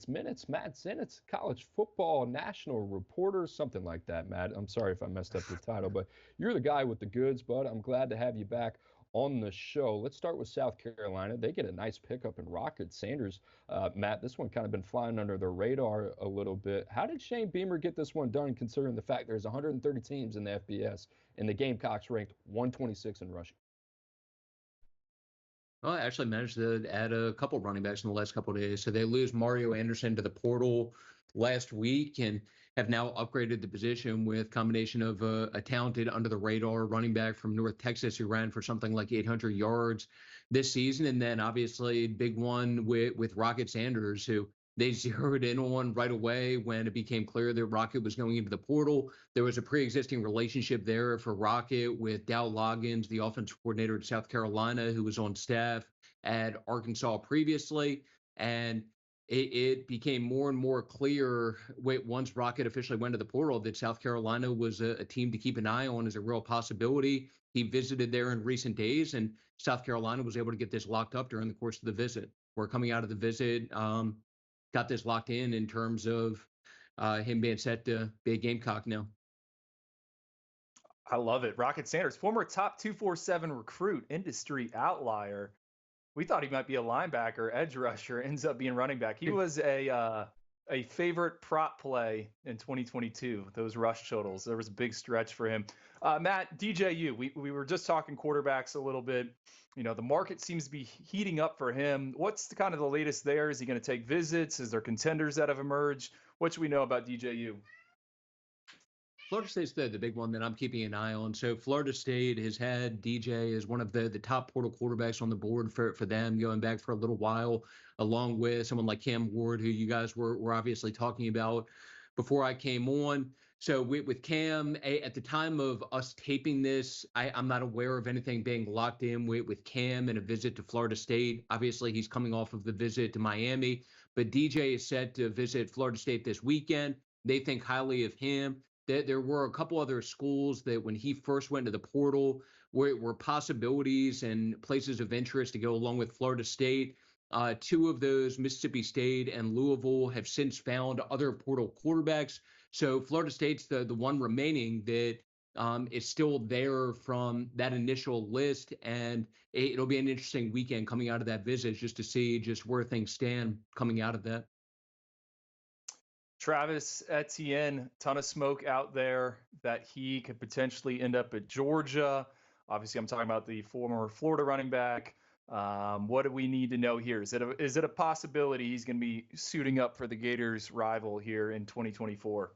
Minutes. Matt Zenitz, college football national reporter, something like that, Matt. I'm sorry if I messed up your title, but you're the guy with the goods, bud. I'm glad to have you back on the show. Let's start with South Carolina. They get a nice pickup in Rocket Sanders. Matt, this one kind of been flying under the radar a little bit. How did Shane Beamer get this one done, considering the fact there's 130 teams in the FBS and the Gamecocks ranked 126 in rushing? Well, I actually managed to add a couple running backs in the last couple of days. So they lose Mario Anderson to the portal last week and have now upgraded the position with combination of a talented under the radar running back from North Texas who ran for something like 800 yards this season. And then obviously big one with Rocket Sanders, who they zeroed in on right away when it became clear that Rocket was going into the portal. There was a pre-existing relationship there for Rocket with Dow Loggins, the offensive coordinator at South Carolina, who was on staff at Arkansas previously. And it became more and more clear once Rocket officially went to the portal that South Carolina was a team to keep an eye on as a real possibility. He visited there in recent days, and South Carolina was able to get this locked up during the course of the visit. We're coming out of the visit, got this locked in terms of him being set to be a Gamecock now. I love it. Rocket Sanders, former top 247 recruit, industry outlier. We thought he might be a linebacker, edge rusher, ends up being running back. He was a favorite prop play in 2022, those rush totals. There was a big stretch for him. Matt, DJU, we were just talking quarterbacks a little bit. You know, the market seems to be heating up for him. What's the kind of the latest there? Is he going to take visits? Is there contenders that have emerged? What should we know about DJU? Florida State's the big one that I'm keeping an eye on. So Florida State has had DJ as one of the top portal quarterbacks on the board for them going back for a little while, along with someone like Cam Ward, who you guys were obviously talking about before I came on. So with Cam, at the time of us taping this, I'm not aware of anything being locked in with Cam and a visit to Florida State. Obviously, he's coming off of the visit to Miami, but DJ is set to visit Florida State this weekend. They think highly of him. There were a couple other schools that when he first went to the portal were possibilities and places of interest to go along with Florida State. Two of those, Mississippi State and Louisville, have since found other portal quarterbacks. So Florida State's the one remaining that is still there from that initial list. And it'll be an interesting weekend coming out of that visit just to see just where things stand coming out of that. Travis Etienne, ton of smoke out there that he could potentially end up at Georgia. Obviously, I'm talking about the former Florida running back. What do we need to know here? Is it a possibility he's going to be suiting up for the Gators rival here in 2024?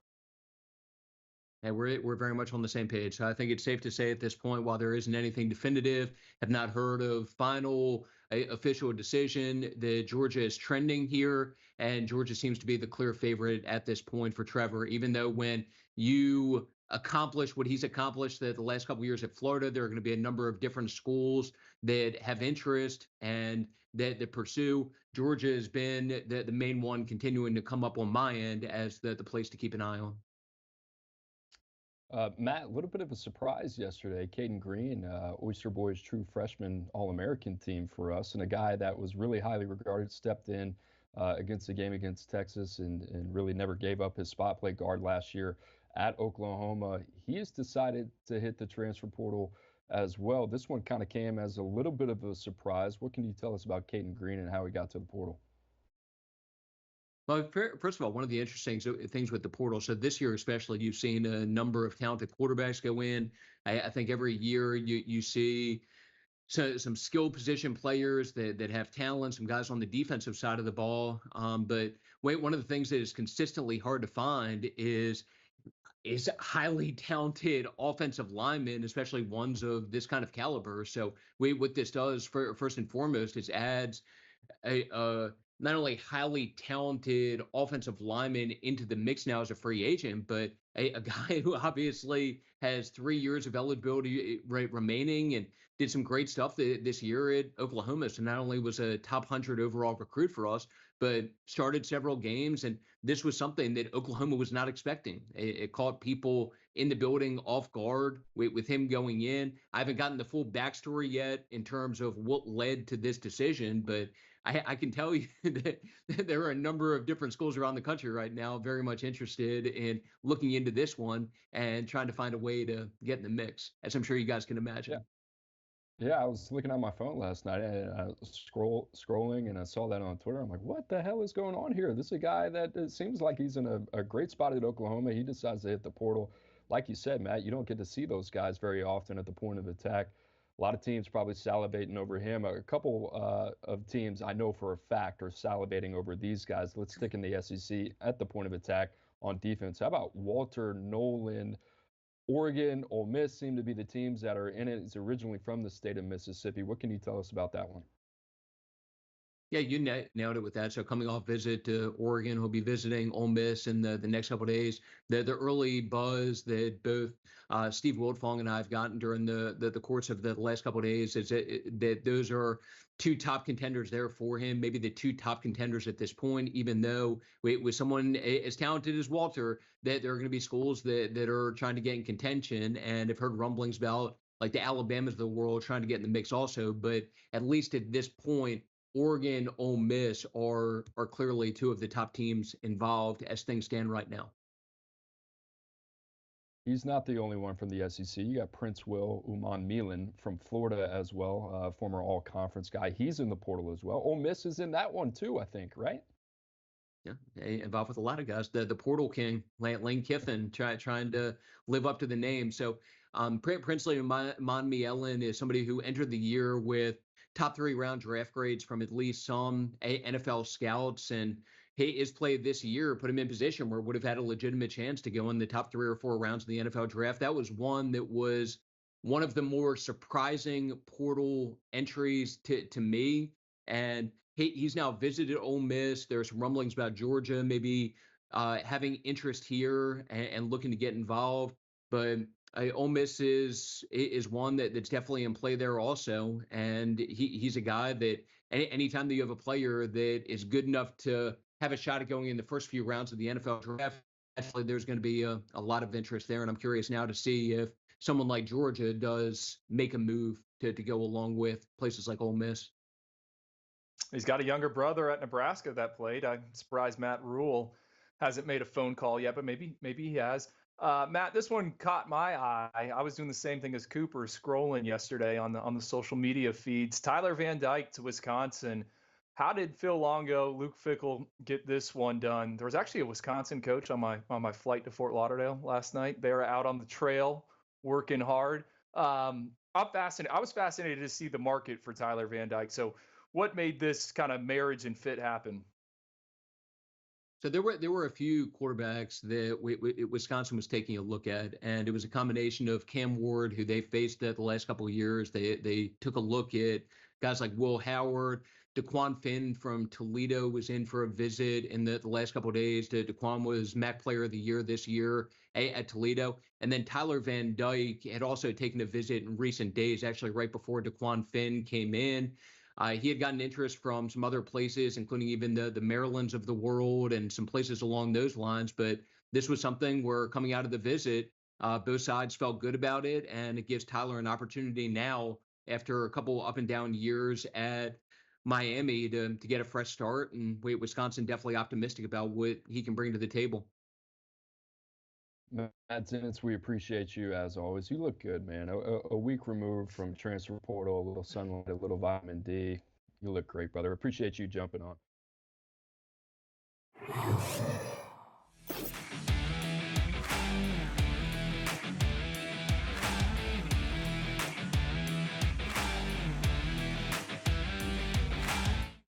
And we're very much on the same page. So I think it's safe to say at this point, while there isn't anything definitive, have not heard of final official decision, that Georgia is trending here, and Georgia seems to be the clear favorite at this point for Trevor, even though when you accomplish what he's accomplished the last couple of years at Florida, there are going to be a number of different schools that have interest and that pursue. Georgia has been the main one continuing to come up on my end as the place to keep an eye on. Matt, a little bit of a surprise yesterday. Cayden Green, Oyster Boys true freshman All-American team for us, and a guy that was really highly regarded, stepped in against the game against Texas and really never gave up his spot, play guard last year at Oklahoma. He has decided to hit the transfer portal as well. This one kind of came as a little bit of a surprise. What can you tell us about Cayden Green and how he got to the portal? Well, first of all, one of the interesting things with the portal, so this year especially, you've seen a number of talented quarterbacks go in. I think every year you see some skill position players that have talent, some guys on the defensive side of the ball. But one of the things that is consistently hard to find is highly talented offensive linemen, especially ones of this kind of caliber. So what this does, first and foremost, is adds a not only highly talented offensive lineman into the mix now as a free agent, but a guy who obviously has 3 years of eligibility remaining and did some great stuff this year at Oklahoma. So not only was a top 100 overall recruit for us, but started several games. And this was something that Oklahoma was not expecting. It caught people in the building off guard with him going in. I haven't gotten the full backstory yet in terms of what led to this decision, but I can tell you that there are a number of different schools around the country right now very much interested in looking into this one and trying to find a way to get in the mix, as I'm sure you guys can imagine. Yeah. Yeah, I was looking at my phone last night and I was scrolling and I saw that on Twitter. I'm like, what the hell is going on here? This is a guy that it seems like he's in a great spot at Oklahoma. He decides to hit the portal. Like you said, Matt, you don't get to see those guys very often at the point of attack. A lot of teams probably salivating over him. A couple of teams I know for a fact are salivating over these guys. Let's stick in the SEC at the point of attack on defense. How about Walter Nolen? Oregon, Ole Miss seem to be the teams that are in it. It's originally from the state of Mississippi. What can you tell us about that one? Yeah, you nailed it with that. So coming off visit to Oregon, he'll be visiting Ole Miss in the next couple of days. The early buzz that both Steve Wildfong and I have gotten during the course of the last couple of days is that those are two top contenders there for him, maybe the two top contenders at this point, even though with someone as talented as Walter, that there are going to be schools that are trying to get in contention, and I've heard rumblings about like the Alabamas of the world trying to get in the mix also. But at least at this point, Oregon, Ole Miss are clearly two of the top teams involved as things stand right now. He's not the only one from the SEC. You got Prince Will Umanmielen from Florida as well, former all-conference guy. He's in the portal as well. Ole Miss is in that one too, I think, right? Yeah, involved with a lot of guys. The portal king, Lane Kiffin, trying to live up to the name. So Princely Umanmielen is somebody who entered the year with top 3 round draft grades from at least some NFL scouts, and his play this year put him in position where would have had a legitimate chance to go in the top 3 or 4 rounds of the NFL draft. That was one of the more surprising portal entries to me. And he's now visited Ole Miss. There's rumblings about Georgia maybe having interest here and looking to get involved. But Ole Miss is one that's definitely in play there also. And he's a guy that anytime that you have a player that is good enough to have a shot at going in the first few rounds of the NFL draft, actually there's going to be a lot of interest there. And I'm curious now to see if someone like Georgia does make a move to go along with places like Ole Miss. He's got a younger brother at Nebraska that played. I'm surprised Matt Rule hasn't made a phone call yet, but maybe he has. Matt, this one caught my eye. I was doing the same thing as Cooper, scrolling yesterday on the social media feeds. Tyler Van Dyke to Wisconsin. How did Phil Longo, Luke Fickell get this one done? There was actually a Wisconsin coach on my flight to Fort Lauderdale last night. They were out on the trail working hard. I'm fascinated. I was fascinated to see the market for Tyler Van Dyke. So what made this kind of marriage and fit happen? So there were a few quarterbacks that Wisconsin was taking a look at, and it was a combination of Cam Ward, who they faced the last couple of years. They took a look at guys like Will Howard. DeQuan Finn from Toledo was in for a visit in the last couple of days. DeQuan was MAC Player of the Year this year at Toledo. And then Tyler Van Dyke had also taken a visit in recent days, actually right before DeQuan Finn came in. He had gotten interest from some other places, including even the Marylands of the world and some places along those lines. But this was something where coming out of the visit, both sides felt good about it. And it gives Tyler an opportunity now, after a couple up and down years at Miami, to get a fresh start. And Wisconsin definitely optimistic about what he can bring to the table. Matt Zenitz, we appreciate you as always. You look good, man. A week removed from transfer portal, a little sunlight, a little vitamin D. You look great, brother. Appreciate you jumping on.